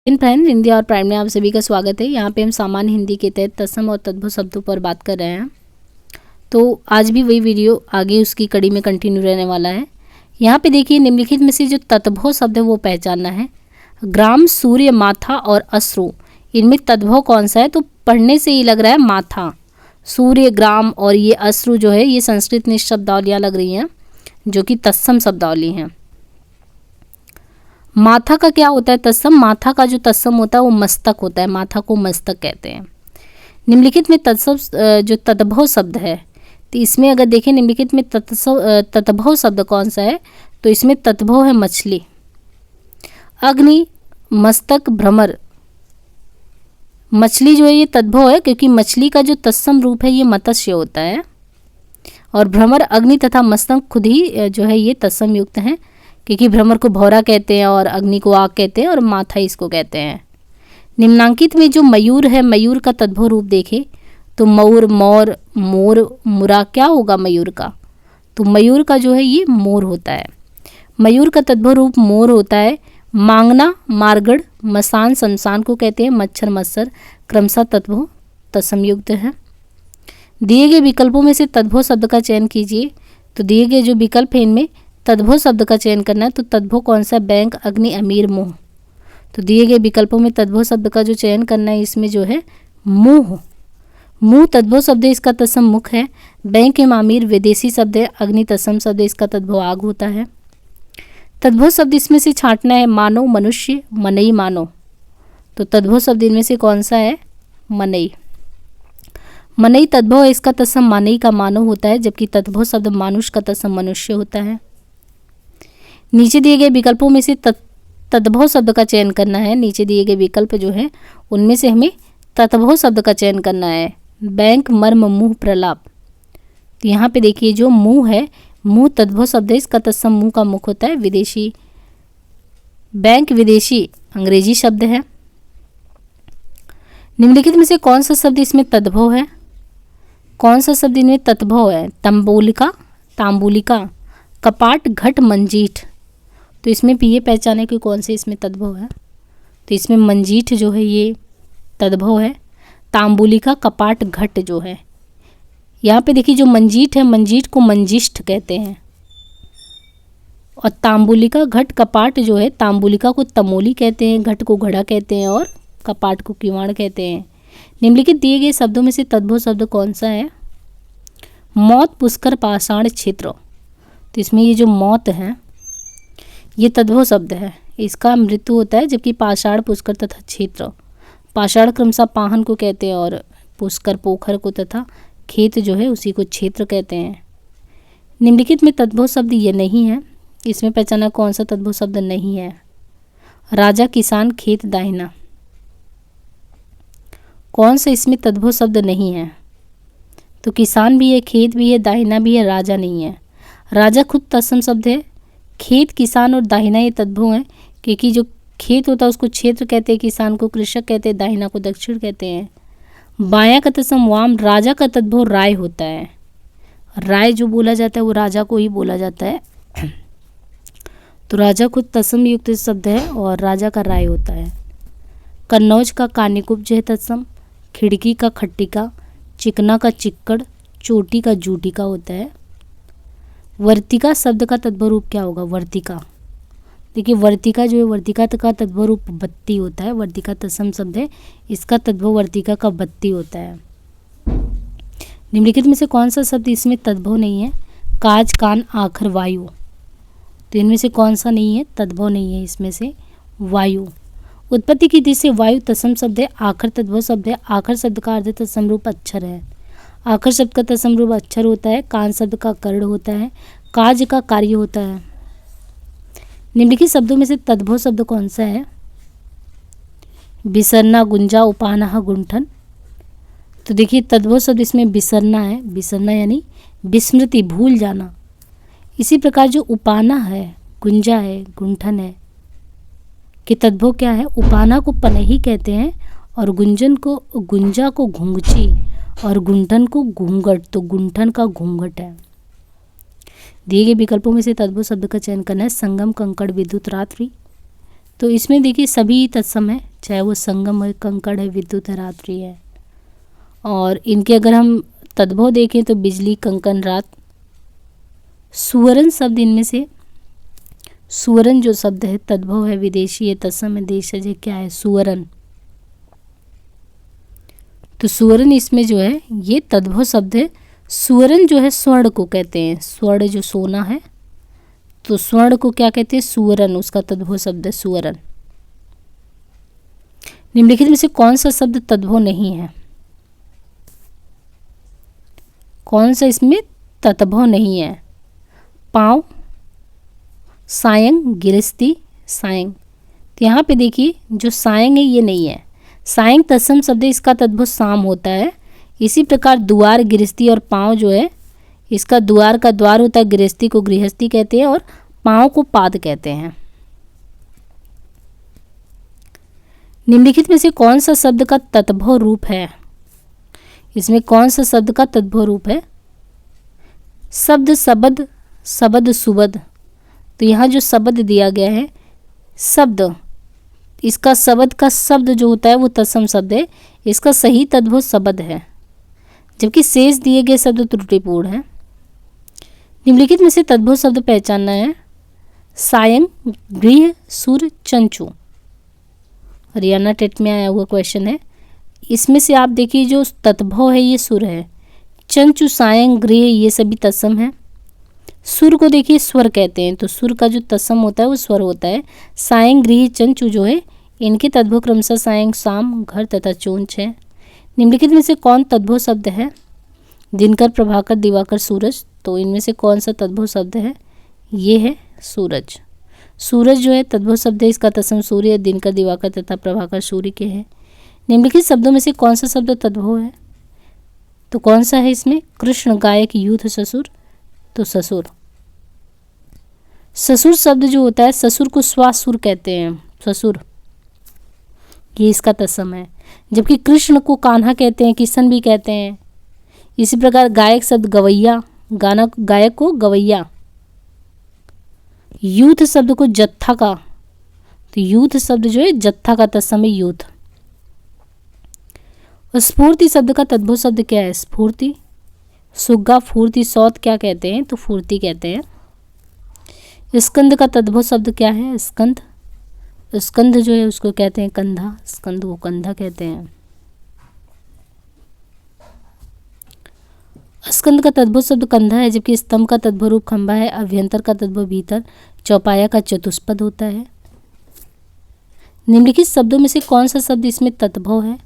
Friend, Hindi और prime में आप सभी का स्वागत है। यहाँ पे हम सामान्य हिंदी के तहत तत्सम और तद्भव शब्दों पर बात कर रहे हैं। तो आज भी वही वीडियो आगे उसकी कड़ी में कंटिन्यू रहने वाला है। यहाँ पे देखिए, निम्नलिखित में से जो तद्भव शब्द है वो पहचानना है। ग्राम, सूर्य, माथा और अश्रु, इनमें तद्भव कौन सा है? तो पढ़ने से ही लग रहा है माथा, सूर्य, ग्राम और ये अश्रु जो है ये संस्कृत निष्ठ शब्दावलियाँ लग रही हैं जो कि तत्सम शब्दावली हैं। माथा का क्या होता है तत्सम? माथा का जो तत्सम होता है वो मस्तक होता है, माथा को मस्तक कहते हैं। निम्नलिखित में तत्सम जो तद्भव शब्द है, तो इसमें अगर देखें निम्नलिखित में तद्भव शब्द कौन सा है? तो इसमें तद्भव है मछली, अग्नि, मस्तक, भ्रमर। मछली जो है ये तद्भव है क्योंकि मछली का जो तत्सम रूप है ये मत्स्य होता है, और भ्रमर, अग्नि तथा मस्तक खुद ही जो है ये तत्सम युक्त हैं, क्योंकि भ्रमर को भौरा कहते हैं और अग्नि को आग कहते हैं और माथा इसको कहते हैं। निम्नांकित में जो मयूर है, मयूर का तद्भव रूप देखें तो मऊर, मोर, मोर, मुरा क्या होगा मयूर का? तो मयूर का जो है ये मोर होता है। मयूर का तद्भव रूप मोर होता है। मांगना, मारगढ़, मसान, शमशान को कहते हैं। मच्छर, मत्सर क्रमशः तद्भव तत्समयुक्त है। दिए गए विकल्पों में से तद्भव शब्द का चयन कीजिए। तो दिए गए जो विकल्प है इनमें तद्भव शब्द का चयन करना है। तो तद्भव कौन सा? बैंक, अग्नि, अमीर, मोह। तो दिए गए विकल्पों में तद्भव शब्द का जो चयन करना है इसमें जो है मोह। मुंह तद्भव शब्द है, इसका तत्सम मुख है। बैंक एवं अमीर विदेशी शब्द है। अग्नि तत्सम शब्द है, इसका तद्भव आग होता है। तद्भव शब्द इसमें से छांटना है। मानव, मनुष्य, मनई, मानव। तो तद्भव शब्द इनमें से कौन सा है? मनई। मनई तद्भव है, इसका तत्सम मानई का मानव होता है, जबकि तद्भव शब्द मानुष का तत्सम मनुष्य होता है। नीचे दिए गए विकल्पों में से तद्भव शब्द का चयन करना है। नीचे दिए गए विकल्प जो है उनमें से हमें तद्भव शब्द का चयन करना है। बैंक, मर्म, मुंह, प्रलाप। तो यहाँ पे देखिए जो मुंह है, मुंह तद्भव शब्द है, इसका तत्सम मुंह का मुख होता है। विदेशी, बैंक विदेशी अंग्रेजी शब्द है। निम्नलिखित में से कौन सा शब्द इसमें तद्भव है? कौन सा शब्द इनमें तद्भव है? तंबोलिका, तांबुलिका, कपाट, घट, मंजीठ। तो इसमें भी ये पहचाने कि कौन से इसमें तद्भव है। तो इसमें मंजीठ जो है ये तद्भव है। तांबुलिका, कपाट, घट जो है, यहाँ पे देखिए जो मंजीठ है, मंजीठ को मंजिष्ठ कहते हैं। और तांबुलिका, घट, कपाट जो है, तांबुलिका को तमोली कहते हैं, घट को घड़ा कहते हैं और कपाट को किवाड़ कहते हैं। निम्नलिखित दिए गए शब्दों में से तद्भव शब्द कौन सा है? मौत, पुष्कर, पाषाण, क्षेत्र। तो इसमें ये जो मौत है ये तद्भव शब्द है, इसका मृत्यु होता है, जबकि पाषाण, पुष्कर तथा क्षेत्र, पाषाण क्रमशः पाहन को कहते हैं और पुष्कर पोखर को तथा खेत जो है उसी को क्षेत्र कहते हैं। निम्नलिखित में तद्भव शब्द ये नहीं है, इसमें पहचाना कौन सा तद्भव शब्द नहीं है? राजा, किसान, खेत, दाहिना। कौन सा इसमें तद्भव शब्द नहीं है? तो किसान भी है, खेत भी है, दाहिना भी है, राजा नहीं है। राजा खुद तत्सम शब्द है। खेत, किसान और दाहिना ये तद्भव हैं, क्योंकि जो खेत होता है उसको क्षेत्र कहते हैं, किसान को कृषक कहते हैं, दाहिना को दक्षिण कहते हैं। बायां का तत्सम वाम। राजा का तद्भव राय होता है। राय जो बोला जाता है वो राजा को ही बोला जाता है। तो राजा खुद तत्सम युक्त शब्द है और राजा का राय होता है। कन्नौज का कानिकुब्ज है तत्सम। खिड़की का खट्टिका, चिकना का चिक्कड़, चोटी का जूटिका होता है। वर्तिका शब्द का तद्भव रूप क्या होगा? वर्तिका। देखिए वर्तिका जो है, वर्तिका का तद्भव रूप बत्ती होता है। वर्तिका तत्सम शब्द है, इसका तद्भव वर्तिका का बत्ती होता है। निम्नलिखित में से कौन सा शब्द इसमें तद्भव नहीं है? काज, कान, आखर, वायु। तो इनमें से कौन सा नहीं है? तद्भव नहीं है इसमें से वायु। उत्पत्ति की दृष्टि से वायु तत्सम शब्द है, आखर तद्भव शब्द है। आखर शब्द का अर्थ तत्सम रूप अक्षर है। आखर शब्द का तत्सम रूप अक्षर होता है। कान शब्द का कर्ण होता है। काज का कार्य होता है। निम्नलिखित शब्दों में से तद्भव शब्द कौन सा है? बिसरना, गुंजा, उपाना, गुंठन। तो देखिए तद्भव शब्द इसमें बिसरना है। बिसरना यानी विस्मृति, भूल जाना। इसी प्रकार जो उपाना है, गुंजा है, गुंठन है, कि तद्भव क्या है? उपाना को पनही कहते हैं और गुंजा को घुंघची और गुंठन को घूंघट। तो गुंठन का घूंघट है। दिए गए विकल्पों में से तद्भव शब्द का चयन करना है। संगम, कंकड़, विद्युत, रात्रि। तो इसमें देखिए सभी तत्सम है, चाहे वो संगम है, कंकड़ है, विद्युत है, रात्रि है। और इनके अगर हम तद्भव देखें तो बिजली, कंकन, रात। सुवर्ण शब्द इनमें से, सुवर्ण जो शब्द है तद्भव है, विदेशी है, तत्सम है, देशज है, क्या है? सुवर्ण। तो सुवर्ण इसमें जो है ये तद्भव शब्द है। सुवर्ण जो है स्वर्ण को कहते हैं, स्वर्ण जो सोना है, तो स्वर्ण को क्या कहते हैं? सुवर्ण, उसका तद्भव शब्द है सुवर्ण। निम्नलिखित में से कौन सा शब्द तद्भव नहीं है? कौन सा इसमें तद्भव नहीं है? पाँव, सायं, गिरस्ती, सायं। तो यहाँ पे देखिए जो सायं है ये नहीं है। सायं तत्सम शब्द है, इसका तद्भव साम होता है। इसी प्रकार द्वार, गृहस्थी और पाँव जो है, इसका द्वार का द्वार होता है, गृहस्थी को गृहस्थी कहते हैं और पाँव को पाद कहते हैं। निम्नलिखित में से कौन सा शब्द का तद्भव रूप है? इसमें कौन सा शब्द का तद्भव रूप है? शब्द, शबद, शबद, सुबद। तो यहाँ जो शब्द दिया गया है, शब्द, इसका शब्द का शब्द जो होता है वो तत्सम शब्द है, इसका सही तद्भव शब्द है, जबकि शेष दिए गए शब्द त्रुटिपूर्ण है। निम्नलिखित में से तद्भव शब्द पहचानना है। सायं, गृह, सुर, चंचू। हरियाणा टेट में आया हुआ क्वेश्चन है। इसमें से आप देखिए जो तद्भव है ये सुर है। चंचू, सायं, गृह ये सभी तत्सम है। सुर को देखिए स्वर कहते हैं, तो सुर का जो तत्सम होता है वो स्वर होता है। सायं, गृह, चंचू जो है इनके तद्भव क्रमशः सायं, शाम, घर तथा चोंच है। निम्नलिखित में से कौन तद्भव शब्द है? दिनकर, प्रभाकर, दिवाकर, सूरज। तो इनमें से कौन सा तद्भव शब्द है? ये है सूरज। सूरज जो है तद्भव शब्द है, इसका तत्सम सूर्य, दिनकर, दिवाकर तथा प्रभाकर सूर्य के हैं। निम्नलिखित शब्दों में से कौन सा शब्द तद्भव है? तो कौन सा है इसमें? कृष्ण, गायक, यूथ, ससुर। तो ससुर। ससुर शब्द जो होता है, ससुर को स्वासुर कहते हैं, ससुर ये इसका तत्सम है। जबकि कृष्ण को कान्हा कहते हैं, किशन भी कहते हैं। इसी प्रकार गायक शब्द गवैया, गाना गायक को गवैया। यूथ शब्द को जत्था का, तो यूथ शब्द जो है जत्था का तत्सम है, यूथ। और स्फूर्ति शब्द का तद्भव शब्द क्या है? स्फूर्ति। सुग्गा, फूर्ति, सौत क्या कहते हैं? तो फूर्ति कहते हैं। स्कंद का तद्भव शब्द क्या है? स्कंद। स्कंद जो है उसको कहते हैं कंधा, स्कंद को कंधा कहते हैं। स्कंद का तद्भव शब्द कंधा है, जबकि स्तंभ का तद्भव रूप खंभा है। अभ्यंतर का तद्भव भीतर, चौपाया का चतुष्पद होता है। निम्नलिखित शब्दों में से कौन सा शब्द इसमें तद्भव है?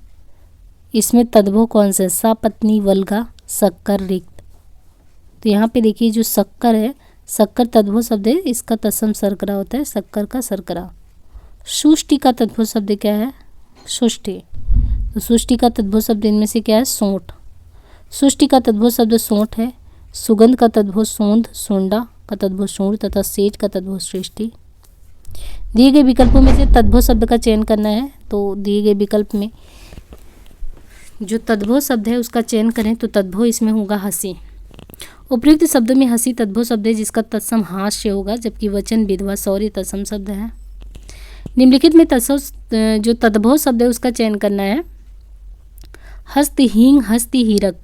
इसमें तद्भव कौन सा है? सा, पत्नी, वल्गा, शक्कर, रिक्त। तो यहाँ पे देखिए जो शक्कर है, शक्कर तद्भव शब्द है, इसका तत्सम शर्करा होता है, शक्कर का शर्करा। सुष्टि का तद्भव शब्द क्या है? सुष्टि। तो सुष्टि का तद्भव शब्द इनमें से क्या है? सोंठ। सुष्टि का तद्भव शब्द सोंठ है। सुगंध का तद्भव सोंध, सोंडा का तद्भव सूंड तथा सेठ का तद्भव सृष्टि। दिए गए विकल्पों में से तद्भव शब्द का चयन करना है। तो दिए गए विकल्प में जो तद्भव शब्द है उसका चयन करें, तो तद्भव इसमें होगा हंसी। उपयुक्त शब्दों में हंसी तद्भव शब्द है, जिसका तत्सम हास्य होगा, जबकि वचन, विधवा, शौर्य तत्सम शब्द है। निम्नलिखित में जो तद्भव शब्द है उसका चयन करना है। हस्त, हींग, हस्ती, हीरक।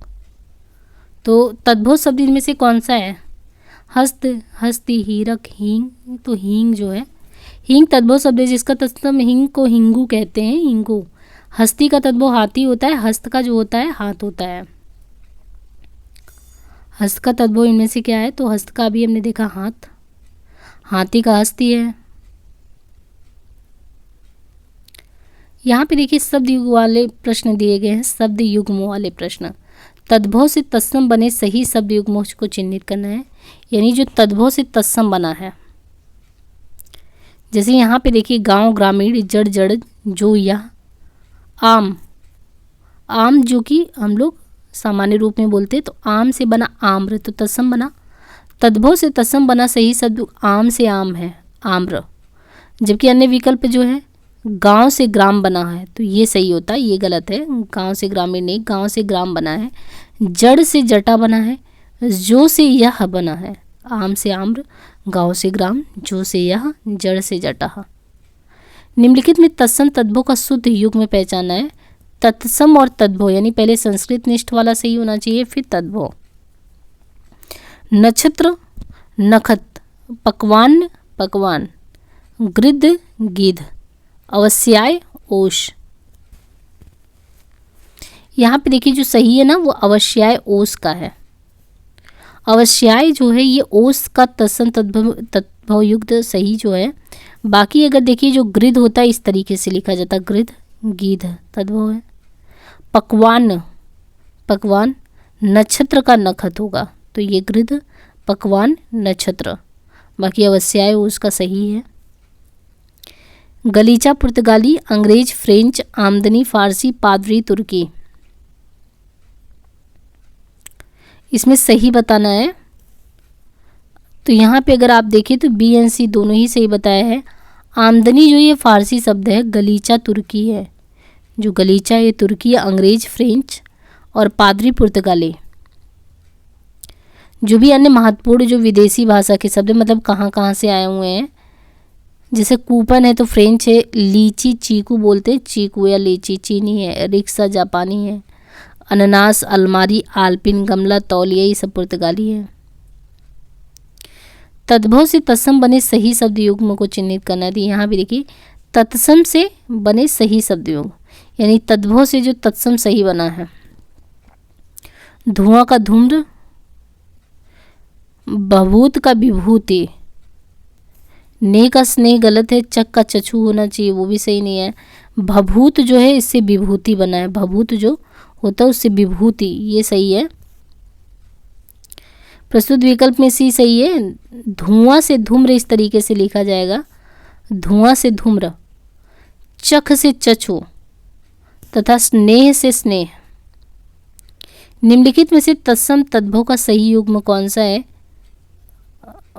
तो तद्भव शब्द इनमें से कौन सा है? हस्त, हस्ती, हीरक, हींग। तो हींग जो है, हींग तद्भव शब्द है, जिसका तत्सम हींग को हिंगू कहते हैं, हिंगू। हस्ती का तद्भव हाथी होता है, हस्त का जो होता है हाथ होता है। हस्त का तद्भव इनमें से क्या है? तो हस्त का भी हमने देखा हाथ, हाथी का हस्ती है। यहाँ पे देखिए शब्द युग वाले प्रश्न दिए गए हैं, शब्द युग्मों वाले प्रश्न। तद्भव से तत्सम बने सही शब्द युग्मों को चिन्हित करना है, यानी जो तद्भव से तत्सम बना है। जैसे यहाँ पे देखिए गांव, ग्रामीण, जड़, जड़, जो, यह, आम। आम जो कि हम लोग सामान्य रूप में बोलते हैं, तो आम से बना आम्र, तो तत्सम बना। तद्भव से तत्सम बना सही शब्द आम से आम है, आम्र। जबकि अन्य विकल्प जो है गांव से ग्राम बना है, तो ये सही होता है, ये गलत है। गांव से ग्रामीण नहीं, गांव से ग्राम बना है। जड़ से जटा बना है, जो से यह बना है। आम से आम्र, गांव से ग्राम, जो से यह, जड़ से जटा। निम्नलिखित में तत्सम तद्भव का शुद्ध युग्म पहचाना है। तत्सम और तद्भव यानी पहले संस्कृत निष्ठ वाला सही होना चाहिए, फिर तद्भव। नक्षत्र नखत, पकवान पकवान, गृद्ध गिद्ध, अवस्याय ओष। यहाँ पे देखिए जो सही है ना वो अवस्याय ओष का है। अवस्याय जो है ये ओष का तत्सम तद्भव युक्त सही जो है। बाकी अगर देखिए जो गृद्ध होता है इस तरीके से लिखा जाता है, गृद्ध गिद्ध तद्भव है। पकवान पकवान, नक्षत्र का नखत होगा तो ये गृद्ध पकवान नक्षत्र, बाकी अवस्याय उसका सही है। गलीचा पुर्तगाली, अंग्रेज, फ्रेंच, आमदनी फारसी, पादरी तुर्की। इसमें सही बताना है। तो यहाँ पे अगर आप देखें तो बी एंड सी दोनों ही सही बताया है। आमदनी जो ये फारसी शब्द है, गलीचा तुर्की है, जो गलीचा ये तुर्की है, अंग्रेज फ्रेंच और पादरी पुर्तगाली। जो भी अन्य महत्वपूर्ण जो विदेशी भाषा के शब्द मतलब कहाँ कहाँ से आए हुए हैं, जैसे कूपन है तो फ्रेंच है, लीची चीकू बोलते हैं, चीकू या लीची चीनी है, रिक्शा जापानी है, अनानास अलमारी, आल्पिन गमला, तौलिया ये सब पुर्तगाली है। तद्भव से तत्सम बने सही शब्द युग्म को चिन्हित करना है। यहाँ भी देखिए तत्सम से बने सही शब्द युग्म यानी तद्भव से जो तत्सम सही बना है। धुआं का धूम्र, भभूत का विभूति, ने का स्नेह गलत है, चक का चछू होना चाहिए वो भी सही नहीं है। भभूत जो है इससे विभूति बना है, भभूत जो होता है उससे विभूति, ये सही है। प्रस्तुत विकल्प में सी सही है। धुआं से धूम्र इस तरीके से लिखा जाएगा, धुआं से धूम्र, चख से चछू तथा स्नेह से स्नेह। निम्नलिखित में से तत्सम तद्भव का सही युग्म कौन सा है?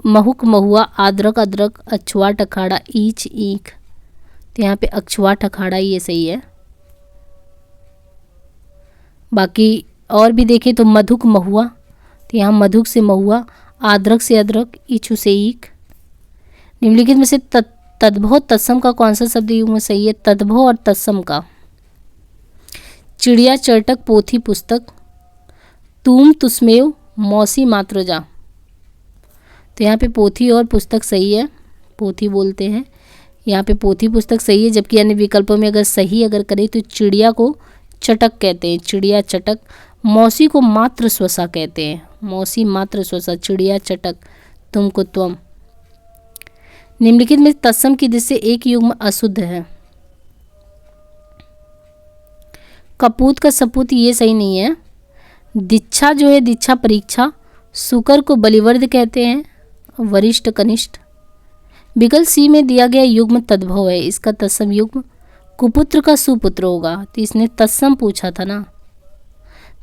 महुक महुआ, आद्रक अदरक, अछुआट अखाड़ा, ईच ईख। तो यहाँ पे अछुआट अखाड़ा ये सही है। बाकी और भी देखें तो मधुक महुआ, तो यहाँ मधुक से महुआ, आद्रक से अदरक, ईछू से ईख। निम्नलिखित में से तद्भव तत्सम का कौन सा शब्द युग्म सही है? तद्भव और तत्सम का। चिड़िया चर्टक, पोथी पुस्तक, तुम तुस्मेव, मौसी मात्रजा। तो यहाँ पे पोथी और पुस्तक सही है, पोथी बोलते हैं, यहाँ पे पोथी पुस्तक सही है। जबकि अन्य विकल्पों में अगर सही अगर करें तो चिड़िया को चटक कहते हैं, चिड़िया चटक। मौसी को मात्र स्वसा कहते हैं, मौसी मात्र स्वसा, चिड़िया चटक, तुमको त्वम। निम्नलिखित में तत्सम की दृष्टि से एक युग्म अशुद्ध है। कपूत का सपूत ये सही नहीं है। दीक्षा जो है दीक्षा परीक्षा, सुकर को बलिवर्द कहते हैं, वरिष्ठ कनिष्ठ। विकल्प सी में दिया गया युग्म तद्भव है, इसका तत्सम युग्म कुपुत्र का सुपुत्र होगा। तो इसने तत्सम पूछा था ना,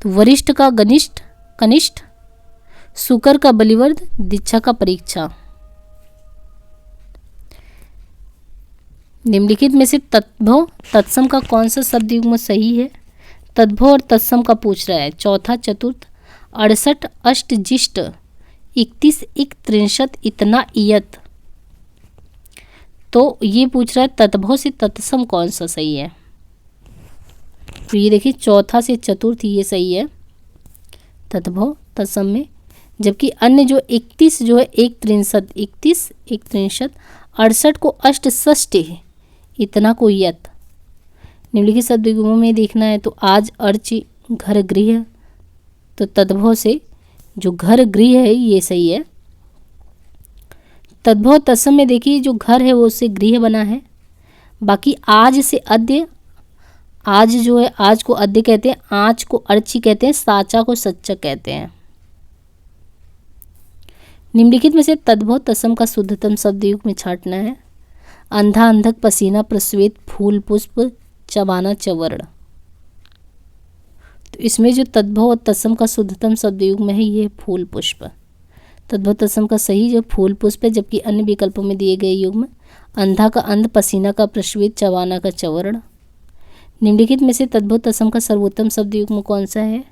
तो वरिष्ठ का घनिष्ठ कनिष्ठ, सुकर का बलिवर्द, दीक्षा का परीक्षा। निम्नलिखित में से तद्भव तत्सम का कौन सा शब्द युग्म सही है? तद्भव और तत्सम का पूछ रहा है। चौथा चतुर्थ, 68 अष्ट जिष्ट, 31 इक 63 इतना इयत। तो ये पूछ रहा है तद्भव से तत्सम कौन सा सही है? तो ये देखिए चौथा से चतुर्थ ये सही है तद्भव तत्सम में। जबकि अन्य जो 31 जो है 1 63, 31 1 63, 68 को अष्ट षष्ठी है, इतना को यत। निम्नलिखित शब्द युग्मों में देखना है तो आज अर्ची घर गृह, तो तद्भव से जो घर गृह है ये सही है। तद्भव तत्सम में देखिए जो घर है वो उससे गृह बना है। बाकी आज से अद्य, आज जो है आज को अद्य कहते हैं, आज को अर्ची कहते हैं, साचा को सच्चा कहते हैं। निम्नलिखित में से तद्भव तत्सम का शुद्धतम शब्द युग में छांटना है। अंधा अंधक, पसीना प्रस्वेत, फूल पुष्प, चबाना चवर्ण। तो इसमें जो तद्भव और तत्सम का शुद्धतम शब्द युग में है ये फूल पुष्प। तद्भव तत्सम का सही जो फूल पुष्प है। जबकि अन्य विकल्पों में दिए गए युग्म अंधा का अंध, पसीना का प्रस्वेत, चबाना का चवर्ण। निम्नलिखित में से तद्भव तत्सम का सर्वोत्तम शब्द युग्म कौन सा है?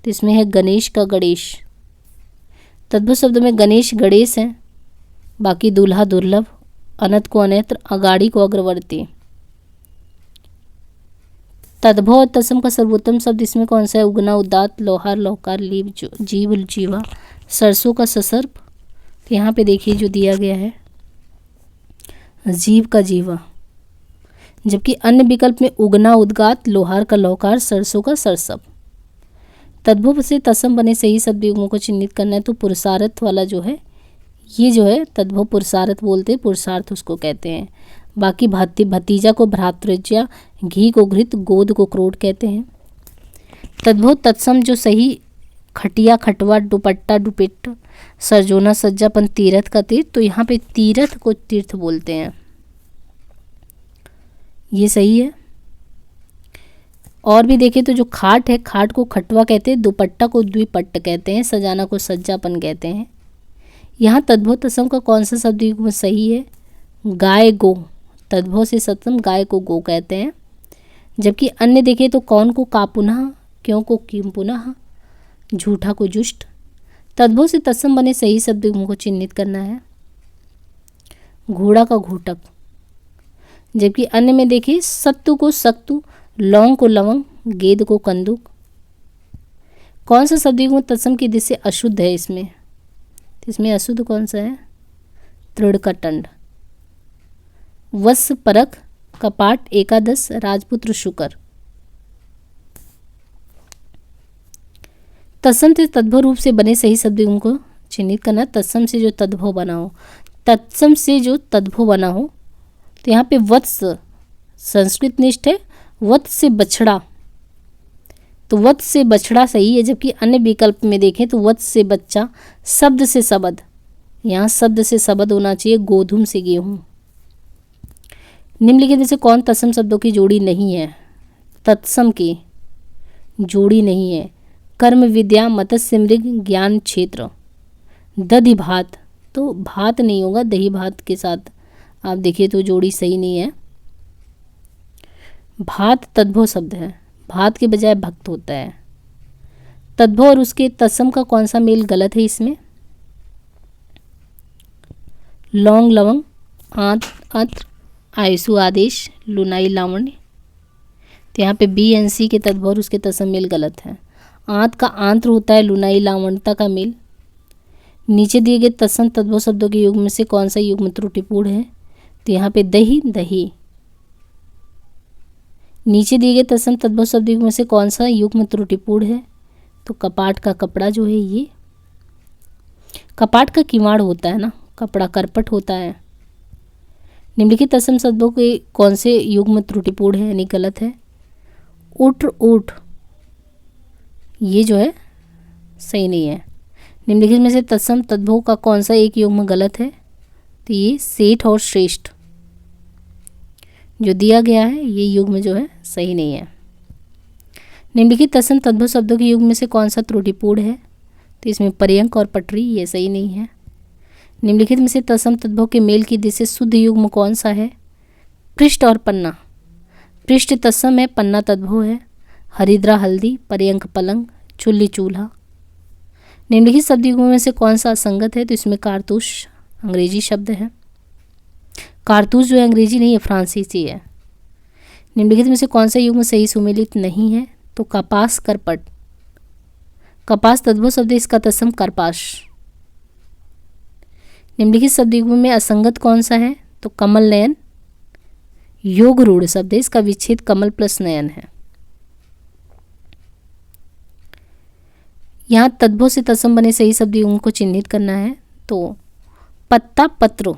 तो इसमें है गणेश का गणेश। तद्भव शब्द में गणेश गणेश है, बाकी दूल्हा दुर्लभ, अनत को अनेत्र, अगाड़ी को अग्रवर्ती। तद्भव और तत्सम का सर्वोत्तम शब्द इसमें कौन सा है? उगना, उदात, लोहार, लौकार, लीव, जीव, जीवा, सरसों का ससर्प। तो यहाँ पे देखिए जो दिया गया है जीव का जीवा, जबकि अन्य विकल्प में उगना उद्गात, लोहार का लौकार, सरसों का सरसप। तद्भव से तत्सम बने सही शब्द युग्मों को चिन्हित करना है। तो पुरुषार्थ वाला जो है ये जो है तद्भव पुरुषार्थ बोलते हैं, पुरुषार्थ उसको कहते हैं। बाकी भतीजा को भ्रातृज्या, घी को घृत, गोद को क्रोध कहते हैं। तद्भव तत्सम जो सही खटिया, खटवा, दुपट्टा, दुपेट, सरजोना, सज्जापन, तीर्थ का तीर्थ। तो यहाँ पे तीर्थ को तीर्थ बोलते हैं, ये सही है। और भी देखें तो जो खाट है, खाट को खटवा कहते हैं, दुपट्टा को द्विपट्ट कहते हैं, सजाना को सज्जापन कहते हैं। यहाँ तद्भव तत्सम का कौन सा शब्द युग्म सही है? गाय, गो। तद्भव से सत्सम गाय को गो कहते हैं। जबकि अन्य देखें तो कौन को का पुनः, क्यों को किम पुनः, झूठा को जुष्ट। तद्भव से तत्सम बने सही शब्द युग्म को चिन्हित करना है। घोड़ा का घोटक। जबकि अन्य में देखिए सत्तु को सत्तु, लौंग को लवंग, गेंद को कंदुक। कौन सा शब्द युग्म तत्सम की दृष्टि से अशुद्ध है इसमें? इसमें अशुद्ध कौन सा है? तृण का टंड। वत्स, परख, कपाट, एकादश, राजपुत्र, शुकर। तत्सम से तद्भव रूप से बने सही शब्द युग्म को चिन्हित करना। तत्सम से जो तद्भव बना हो, तत्सम से जो तद्भव बना हो। तो यहाँ पे वत्स संस्कृत निष्ठ है, वत्स से बछड़ा, तो वत्स से बछड़ा सही है। जबकि अन्य विकल्प में देखें तो वत्स से बच्चा, शब्द से शबद, यहाँ शब्द से शबद होना चाहिए, गोधूम से गेहूँ। निम्नलिखित में से कौन तत्सम शब्दों की जोड़ी नहीं है? तत्सम की जोड़ी नहीं है। कर्म, विद्या, मत्स्य, मृग, ज्ञान, क्षेत्र। दधि भात, तो भात नहीं होगा, दही भात के साथ आप देखिए तो जोड़ी सही नहीं है। भात तद्भव शब्द है, भात के बजाय भक्त होता है। तद्भव और उसके तत्सम का कौन सा मेल गलत है इसमें? लौंग, लवंग, आंत, अत्र, आयुषु, आदेश, लुनाई, लावण्य। तो यहाँ पे बी एन सी के तद्भव और उसके तत्सम मेल गलत है। आंत का आंत्र होता है, लुनाई, लावण्यता का मेल। नीचे दिए गए तत्सम तद्भव शब्दों के युग्म में से कौन सा युग्म त्रुटिपूर्ण है? तो यहाँ पे दही, दही। नीचे दिए गए तत्सम तद्भव शब्द युग्म में से कौन सा युग्म त्रुटिपूर्ण है? तो कपाट का कपड़ा जो है ये, कपाट का किवाड़ होता है ना, कपड़ा करपट होता है। निम्नलिखित तत्सम शब्दों के कौन से युग्म त्रुटिपूर्ण है यानी गलत है? उठ, ऊठ, ये जो है सही नहीं है। निम्नलिखित में से तत्सम तद्भव का कौन सा एक युग्म गलत है? तो ये सेठ और श्रेष्ठ जो दिया गया है ये युग्म जो है सही नहीं है। निम्नलिखित तत्सम तद्भव शब्दों के युग्म में से कौन सा त्रुटिपूर्ण है? तो इसमें पर्यंक और पटरी ये सही नहीं है। निम्नलिखित में से तत्सम तद्भव के मेल की दृष्टि से शुद्ध युग्म कौन सा है? पृष्ठ और पन्ना। पृष्ठ तत्सम है, पन्ना तद्भव है। हरिद्रा हल्दी, पर्यंक पलंग, चुल्ली चूल्हा। निम्नलिखित शब्द युग्मों में से कौन सा असंगत है? तो इसमें कारतूस अंग्रेजी शब्द है। कारतूस जो है अंग्रेजी नहीं है, फ्रांसीसी है। निम्नलिखित में से कौन सा युग्म सही सुमेलित नहीं है? तो कपास, करपट। कपास तद्भव शब्द है, इसका तत्सम करपाश। निम्नलिखित शब्द युग्म में असंगत कौन सा है? तो कमल, नयन। योग रूढ़ शब्द है, इसका विच्छेद कमल प्लस नयन है। यहाँ तद्भव से तत्सम बने सही शब्द युग्म को चिन्हित करना है। तो पत्ता, पत्र।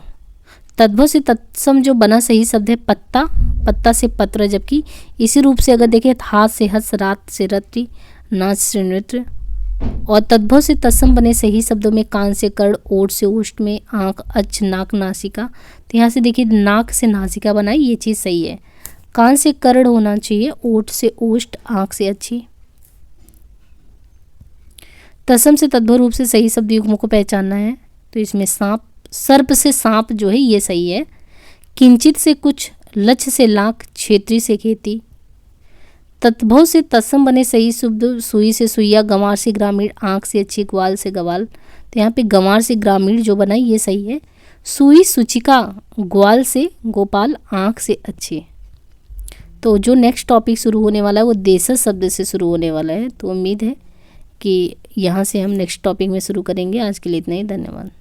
तद्भव से तत्सम जो बना सही शब्द है पत्ता, पत्ता से पत्र। जबकि इसी रूप से अगर देखें हाथ से हंस, रात से रात्रि, नाच से नृत्य। और तद्भव से तत्सम बने सही शब्दों में कान से कर्ण, ओठ से ओष्ठ में, आँख, अच, नाक, नासिका। तो यहाँ से देखिए नाक से नासिका बनाई, ये चीज़ सही है। कान से कर्ण होना चाहिए, ओठ से ओष्ठ, आँख से अच्छी। तत्सम से तद्भव रूप से सही शब्द युग्मों को पहचानना है। तो इसमें सांप, सर्प से सांप जो है ये सही है। किंचित से कुछ, लक्ष्य से लाख, क्षेत्री से खेती। तद्भव से तत्सम बने सही शब्द सुई से सुइया, गंवार से ग्रामीण, आँख से अच्छी, ग्वाल से गवाल। तो यहाँ पे गंवार से ग्रामीण जो बना ये सही है। सुई सूचिका ग्वाल से, गोपाल आँख से अच्छे। तो जो नेक्स्ट टॉपिक शुरू होने वाला है वो देशज शब्द से शुरू होने वाला है। तो उम्मीद है कि यहाँ से हम नेक्स्ट टॉपिक में शुरू करेंगे। आज के लिए इतना ही, धन्यवाद।